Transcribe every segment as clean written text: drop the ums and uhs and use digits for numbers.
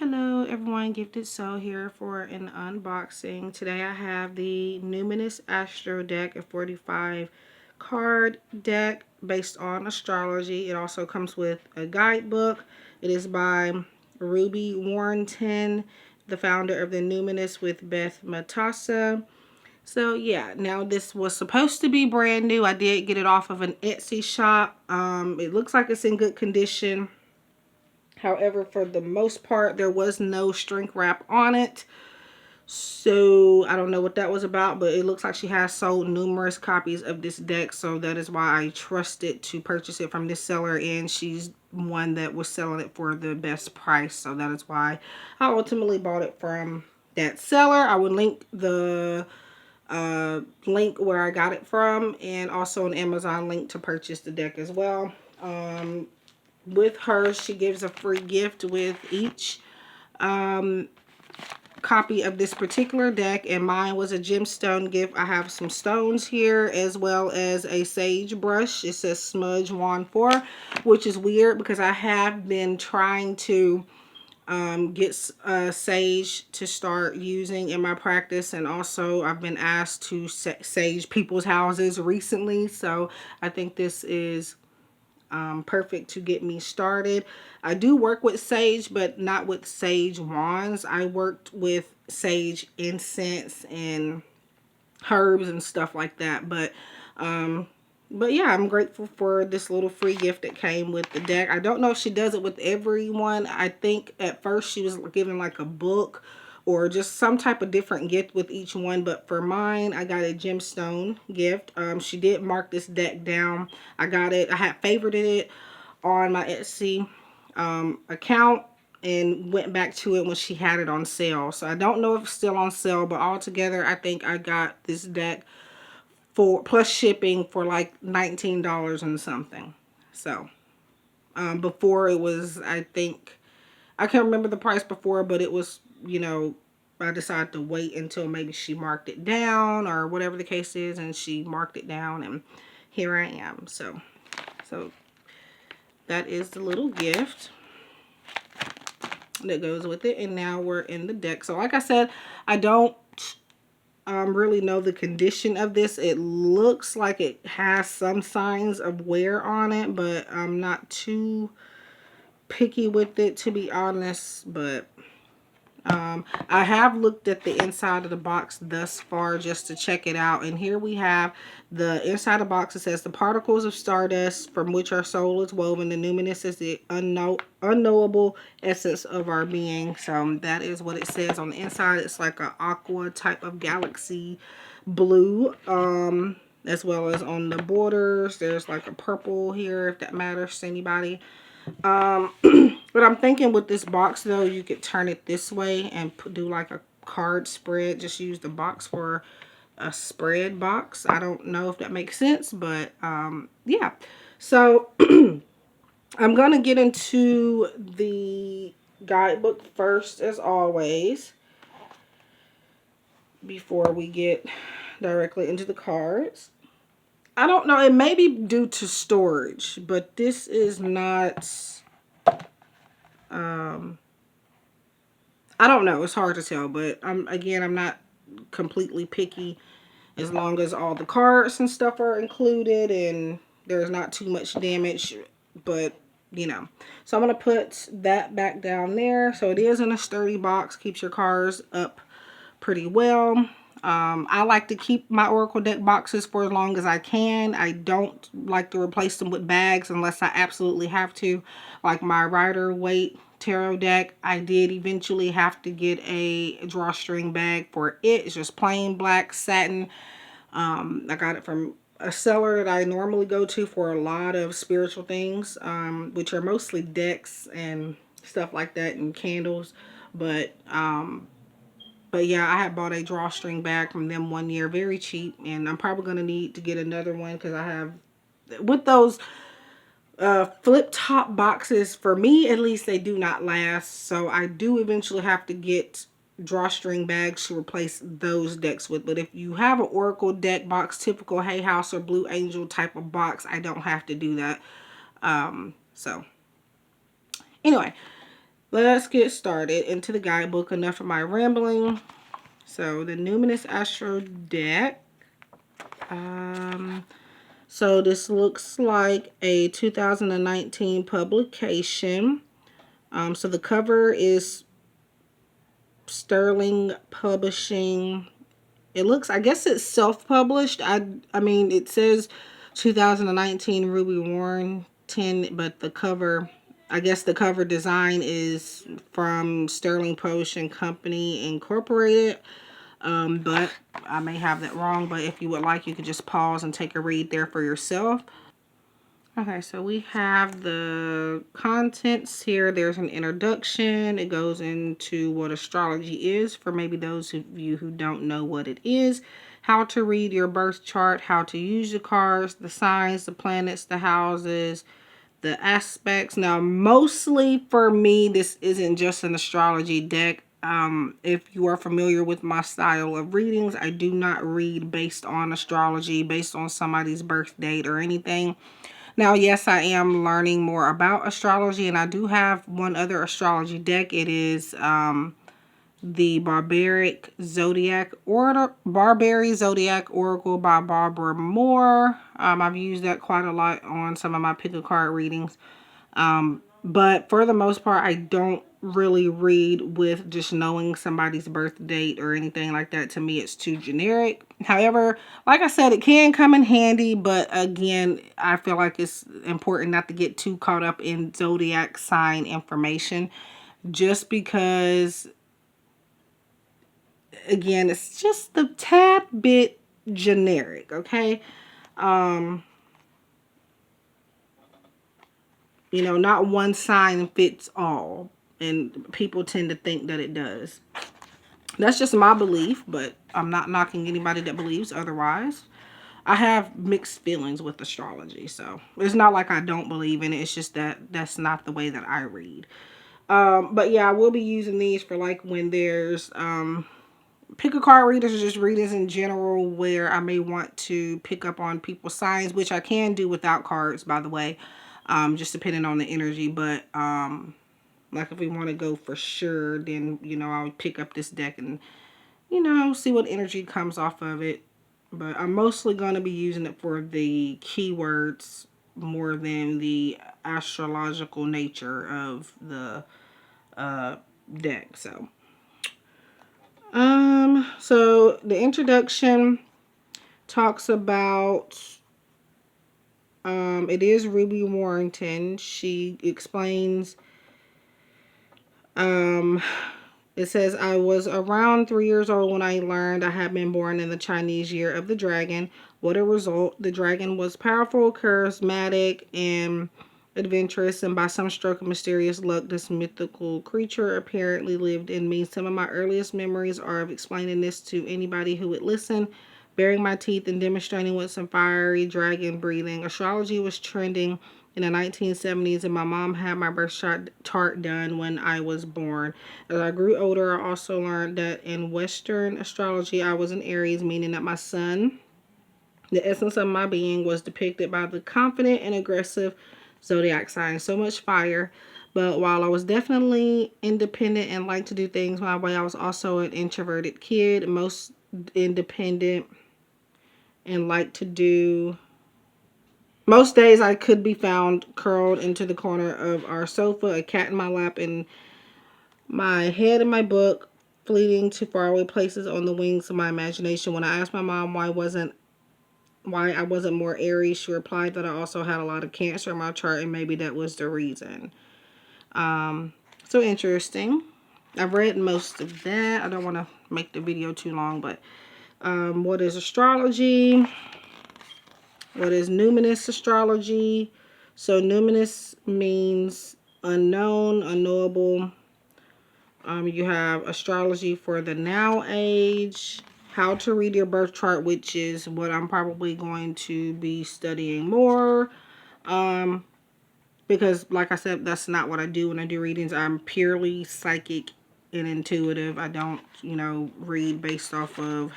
Hello everyone, Gifted Soul here for an unboxing. Today I have the Numinous Astro deck, a 45 card deck based on astrology. It also comes with a guidebook. It is by Ruby Warrington, the founder of the Numinous with Beth Matassa. So yeah, now this was supposed to be brand new. I did get it off of an Etsy shop. It looks like it's in good condition. However, for the most part, there was no shrink wrap on it. So I don't know what that was about, but it looks like she has sold numerous copies of this deck. So that is why I trusted to purchase it from this seller, and she's one that was selling it for the best price. So that is why I ultimately bought it from that seller. I would link the link where I got it from, and also an Amazon link to purchase the deck as well. With her, she gives a free gift with each copy of this particular deck, and mine was a gemstone gift. I have some stones here as well as a sage brush. It says Smudge Wand 4, which is weird because I have been trying to get sage to start using in my practice, and also I've been asked to sage people's houses recently, so I think this is perfect to get me started. I do work with sage, but not with sage wands. I worked with sage incense and herbs and stuff like that. But yeah, I'm grateful for this little free gift that came with the deck. I don't know if she does it with everyone. I think at first she was giving like a book or just some type of different gift with each one, but for mine I got a gemstone gift. She did mark this deck down. I got it, I had favorited it on my Etsy account and went back to it when she had it on sale. So I don't know if it's still on sale, but altogether I think I got this deck for plus shipping for like $19 and something. So before it was, I think, I can't remember the price before, but it was, you know, I decided to wait until maybe she marked it down or whatever the case is, and she marked it down, and here I am. So that is the little gift that goes with it, and now we're in the deck. So like I said, I don't really know the condition of this. It looks like it has some signs of wear on it, but I'm not too picky with it, to be honest. But I have looked at the inside of the box thus far just to check it out, and here we have the inside of the box. It says the particles of stardust from which our soul is woven. The numinous is the unknowable essence of our being. So that is what it says on the inside. It's like an aqua type of galaxy blue, as well as on the borders there's like a purple here, if that matters to anybody. But I'm thinking with this box though, you could turn it this way and do like a card spread. Just use the box for a spread box. I don't know if that makes sense, but yeah. So I'm gonna get into the guidebook first, as always, before we get directly into the cards. I don't know, it may be due to storage, but this is not, I don't know, it's hard to tell, but again, I'm not completely picky as long as all the cards and stuff are included and there's not too much damage, but you know. So I'm going to put that back down there. So it is in a sturdy box, keeps your cards up pretty well. I like to keep my Oracle deck boxes for as long as I can. I don't like to replace them with bags unless I absolutely have to. Like my Rider-Waite tarot deck, I did eventually have to get a drawstring bag for it. It's just plain black satin. I got it from a seller that I normally go to for a lot of spiritual things, which are mostly decks and stuff like that and candles. But yeah, I had bought a drawstring bag from them one year, very cheap, and I'm probably going to need to get another one because I have, with those flip top boxes, for me at least, they do not last. So I do eventually have to get drawstring bags to replace those decks with. But if you have an Oracle deck box, typical Hay House or Blue Angel type of box, I don't have to do that. So anyway, let's get started into the guidebook. Enough of my rambling. So the Numinous Astro deck. So this looks like a 2019 publication. So the cover is Sterling Publishing. It looks, I guess it's self-published. I mean, it says 2019 Ruby Warren 10, but the cover, I guess the cover design is from Sterling Potion Company Incorporated. But I may have that wrong. But if you would like, you could just pause and take a read there for yourself. Okay, so we have the contents here. There's an introduction. It goes into what astrology is for maybe those of you who don't know what it is. How to read your birth chart, how to use the cards, the signs, the planets, the houses, the aspects. Now, mostly for me, this isn't just an astrology deck. If you are familiar with my style of readings, I do not read based on astrology, based on somebody's birth date or anything. Now, yes, I am learning more about astrology, and I do have one other astrology deck. It is the Barbary Zodiac Oracle by Barbara Moore. I've used that quite a lot on some of my pick a card readings. But for the most part, I don't really read with just knowing somebody's birth date or anything like that. To me, it's too generic. However, like I said, it can come in handy, but again, I feel like it's important not to get too caught up in zodiac sign information, just because, again, it's just a tad bit generic, okay? You know, not one sign fits all, and people tend to think that it does. That's just my belief, but I'm not knocking anybody that believes otherwise. I have mixed feelings with astrology, so it's not like I don't believe in it. It's just that that's not the way that I read. But yeah, I will be using these for like when there's pick a card readers or just readers in general where I may want to pick up on people's signs, which I can do without cards, by the way, just depending on the energy. But like if we want to go for sure, then, you know, I'll pick up this deck and, you know, see what energy comes off of it. But I'm mostly going to be using it for the keywords more than the astrological nature of the deck. So the introduction talks about it is Ruby Warrington. She explains it says, I was around 3 years old when I learned I had been born in the Chinese year of the dragon. What a result. The dragon was powerful, charismatic, and adventurous, and by some stroke of mysterious luck, this mythical creature apparently lived in me. Some of my earliest memories are of explaining this to anybody who would listen, baring my teeth and demonstrating with some fiery dragon breathing. Astrology was trending in the 1970s, and my mom had my birth chart done when I was born. As I grew older, I also learned that in Western astrology, I was an Aries, meaning that my sun, the essence of my being, was depicted by the confident and aggressive zodiac sign. So much fire. But while I was definitely independent and liked to do things my way, I was also an introverted kid, most independent, and liked to do. Most days I could be found curled into the corner of our sofa, a cat in my lap, and my head in my book, fleeting to faraway places on the wings of my imagination. When I asked my mom why I wasn't more Aries, she replied that I also had a lot of Cancer in my chart, and maybe that was the reason. So interesting. I've read most of that. I don't want to make the video too long, but what is astrology? What is numinous astrology? So numinous means unknown, unknowable. You have astrology for the now age. How to read your birth chart, which is what I'm probably going to be studying more. Because like I said, that's not what I do when I do readings. I'm purely psychic and intuitive. I don't, you know, read based off of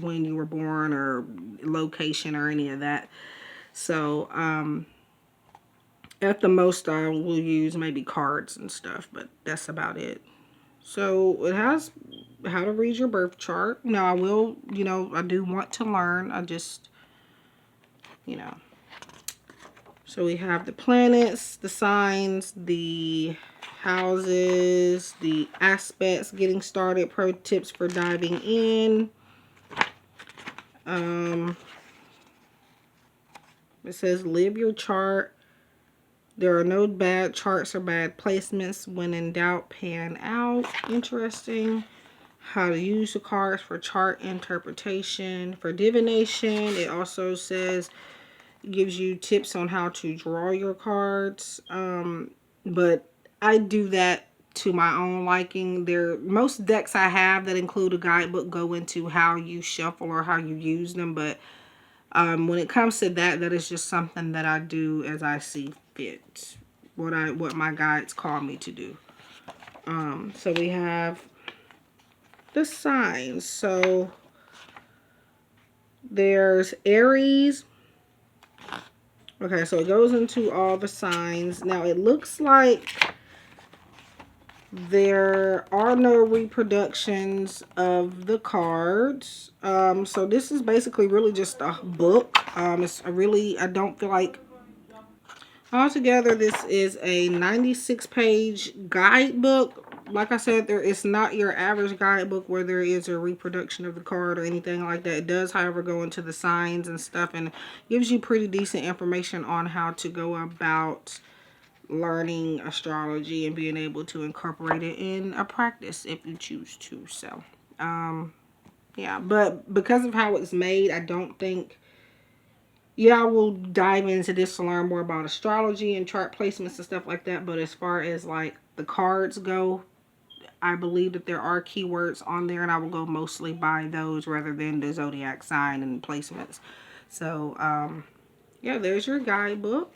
when you were born or location or any of that. So, At the most, I will use maybe cards and stuff, but that's about it. So it has how to read your birth chart. Now, I will, I do want to learn. I just, you know. So we have the planets, the signs, the houses, the aspects, getting started, pro tips for diving in. It says live your chart. There are no bad charts or bad placements. When in doubt, pan out. Interesting. How to use the cards for chart interpretation. For divination, it also says, gives you tips on how to draw your cards. But I do that to my own liking. Most decks I have that include a guidebook go into how you shuffle or how you use them. But when it comes to that, that is just something that I do as I see fit. What my guides call me to do. So we have the signs. So there's Aries. Okay, so it goes into all the signs. Now it looks like there are no reproductions of the cards. So this is basically really just a book. I don't feel like altogether this is a 96-page guidebook. Like I said, it's not your average guidebook where there is a reproduction of the card or anything like that. It does, however, go into the signs and stuff and gives you pretty decent information on how to go about learning astrology and being able to incorporate it in a practice if you choose to. So, yeah. But because of how it's made, I don't think... Yeah, I will dive into this to learn more about astrology and chart placements and stuff like that. But as far as like the cards go, I believe that there are keywords on there, and I will go mostly by those rather than the zodiac sign and placements. So, yeah, there's your guidebook.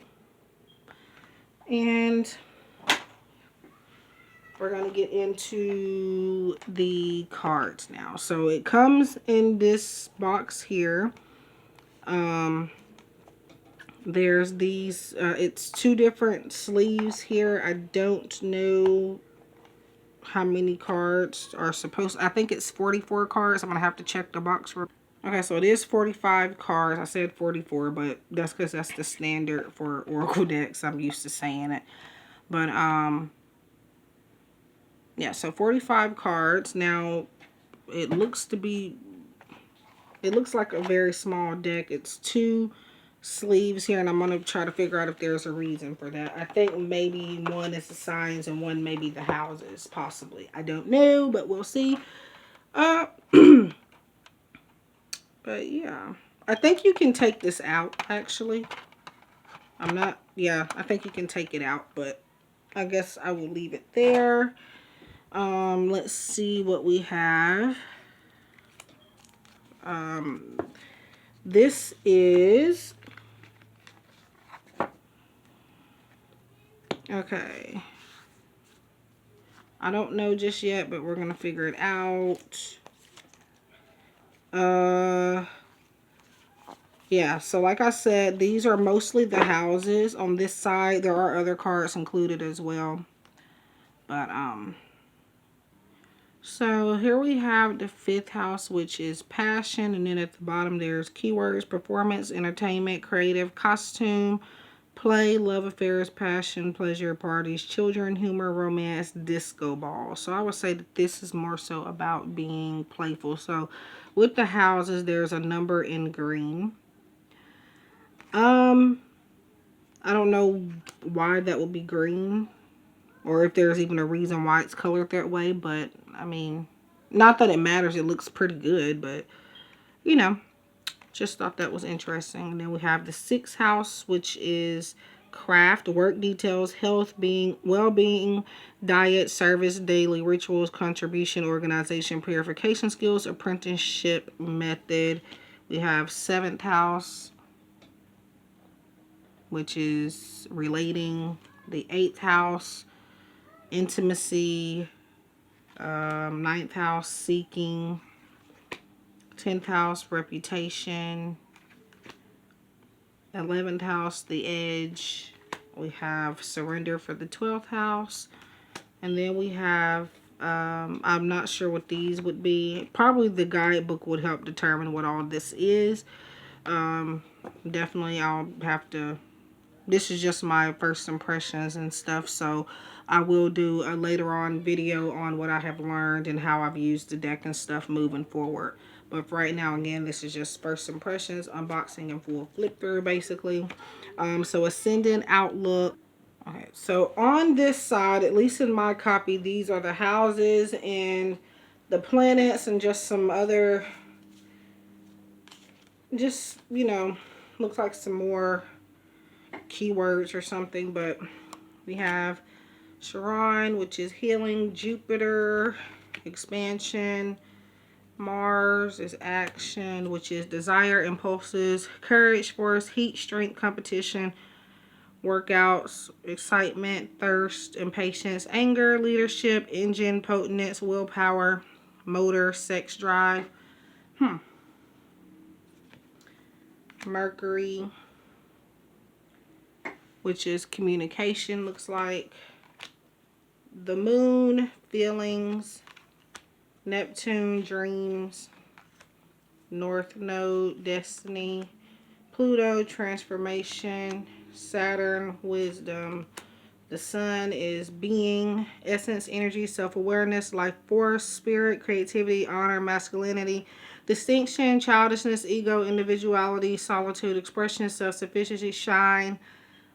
And we're going to get into the cards now. So it comes in this box here. There's these, it's 2 different sleeves here. I don't know how many cards are supposed... I think it's 44 cards. I'm going to have to check the box. Okay, so it is 45 cards. I said 44, but that's because that's the standard for Oracle decks. I'm used to saying it. But, yeah, so 45 cards. Now, it looks like a very small deck. It's 2 sleeves here, and I'm going to try to figure out if there's a reason for that. I think maybe one is the signs and one maybe the houses, possibly. I don't know, but we'll see. But yeah, I think you can take this out, actually. I think you can take it out, but I guess I will leave it there. Let's see what we have. This is... Okay. I don't know just yet, but we're going to figure it out. Yeah, so like I said, these are mostly the houses. On this side, there are other cards included as well. But, so here we have the 5th house, which is passion. And then at the bottom, there's keywords: performance, entertainment, creative, costume, play, love affairs, passion, pleasure, parties, children, humor, romance, disco ball. So I would say that this is more so about being playful. So with the houses, there's a number in green. I don't know why that would be green, or if there's even a reason why it's colored that way, but I mean, not that it matters. It looks pretty good, but you know, just thought that was interesting. And then we have the 6th house, which is craft, work details, health, well-being, diet, service, daily rituals, contribution, organization, purification skills, apprenticeship method. We have 7th house, which is relating. The 8th house, intimacy. 9th house, seeking. 10th house, reputation. 11th house, the edge. We have surrender for the 12th house. And then we have, I'm not sure what these would be. Probably the guidebook would help determine what all this is. Definitely I'll have to, this is just my first impressions and stuff. So I will do a later on video on what I have learned and how I've used the deck and stuff moving forward. But for right now, again, this is just first impressions, unboxing and full flip through basically. So ascendant outlook. Okay, so on this side, at least in my copy, these are the houses and the planets and just some other, just, you know, looks like some more keywords or something. But we have Chiron, which is healing, Jupiter, expansion, Mars is action, which is desire, impulses, courage, force, heat, strength, competition, workouts, excitement, thirst, impatience, anger, leadership, engine, potence, willpower, motor, sex drive. Mercury, which is communication, looks like. The moon, feelings. Neptune, dreams. North node, destiny. Pluto, transformation. Saturn, wisdom. The sun is being, essence, energy, self-awareness, life force, spirit, creativity, honor, masculinity, distinction, childishness, ego, individuality, solitude, expression, self-sufficiency, shine,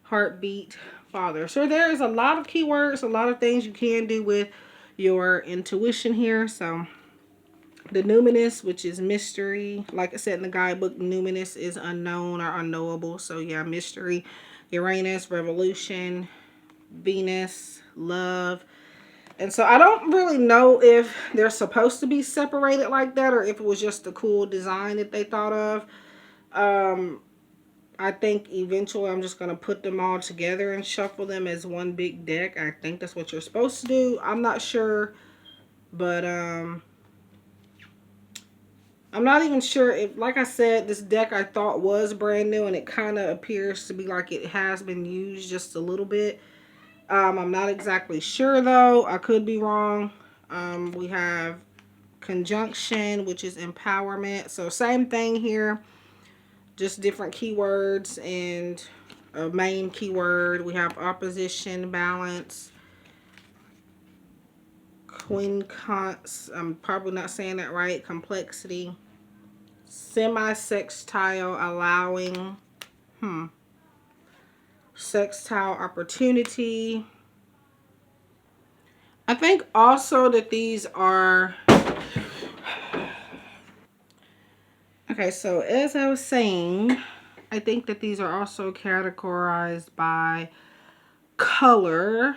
heartbeat, father. So there's a lot of keywords, a lot of things you can do with your intuition here. So the numinous, which is mystery, like I said in the guidebook, numinous is unknown or unknowable. So yeah, mystery. Uranus, revolution. Venus, love. And so I don't really know if they're supposed to be separated like that or if it was just a cool design that they thought of. I think eventually I'm just going to put them all together and shuffle them as one big deck. I think that's what you're supposed to do. I'm not sure, but I'm not even sure if, like I said, this deck I thought was brand new and it kind of appears to be like it has been used just a little bit. I'm not exactly sure though. I could be wrong. We have conjunction, which is empowerment. So same thing here, just different keywords and a main keyword. We have opposition, balance, quincunx. I'm probably not saying that right. Complexity, semi-sextile, allowing, sextile, opportunity. I think also that these are, okay, so as I was saying, I think that these are also categorized by color.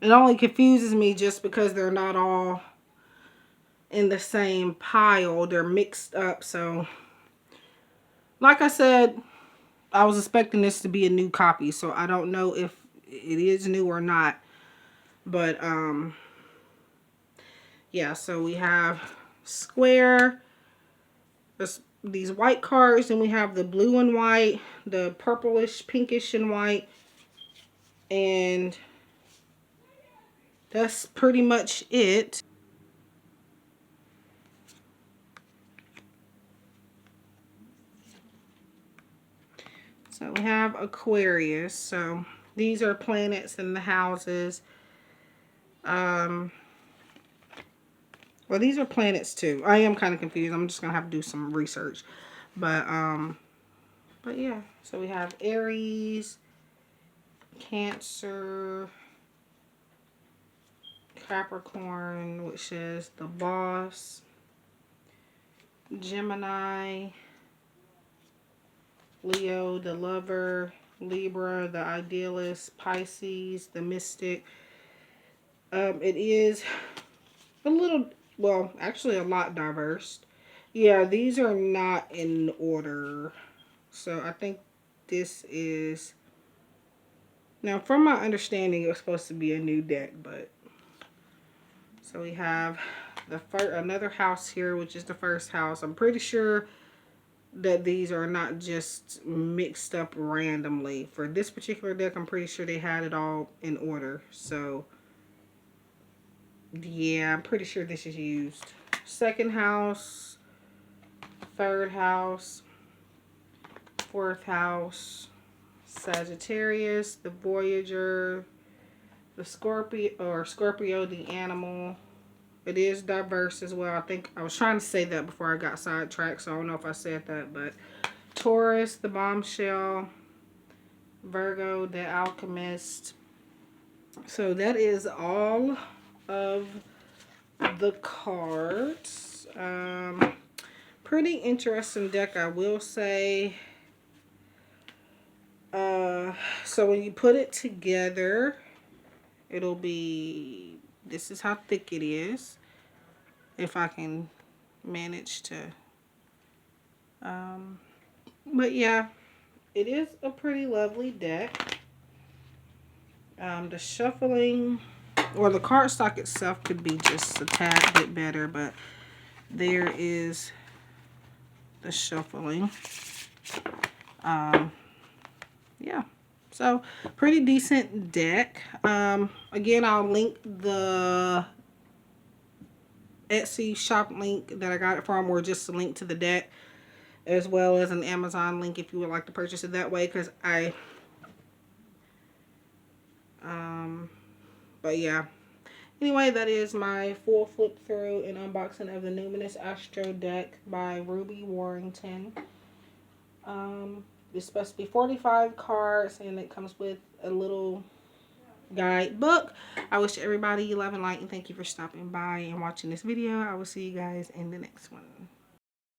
It only confuses me just because they're not all in the same pile. They're mixed up. So, like I said, I was expecting this to be a new copy. So, I don't know if it is new or not. But, yeah, so we have square, these white cards, and we have the blue and white, the purplish, pinkish and white, and that's pretty much it. So we have Aquarius. So these are planets and the houses. Well, these are planets too. I am kind of confused. I'm just gonna have to do some research. But yeah. So we have Aries, Cancer, Capricorn, which is the boss, Gemini, Leo, the lover, Libra, the idealist, Pisces, the mystic. It is a little, well, actually a lot diverse. Yeah, these are not in order. So I think this is, now from my understanding, it was supposed to be a new deck, but so we have the first, another house here, which is the first house. I'm pretty sure that these are not just mixed up randomly. For this particular deck, I'm pretty sure they had it all in order. So, yeah, I'm pretty sure this is used. Second house, third house, fourth house, Sagittarius, the Voyager, the Scorpio, the animal. It is diverse as well. I think I was trying to say that before I got sidetracked, so I don't know if I said that, but Taurus, the bombshell, Virgo, the alchemist. So that is all of the cards. Pretty interesting deck, I will say. So when you put it together, it'll be, this is how thick it is. If I can manage to, but yeah, it is a pretty lovely deck. The shuffling, or the cardstock itself could be just a tad bit better, but there is the shuffling. Yeah, so pretty decent deck. Again, I'll link the Etsy shop link that I got it from, or just a link to the deck, as well as an Amazon link if you would like to purchase it that way, because but yeah, anyway, that is my full flip through and unboxing of the Numinous Astro deck by Ruby Warrington. It's supposed to be 45 cards, and it comes with a little guidebook. I wish everybody love and light, and thank you for stopping by and watching this video. I will see you guys in the next one.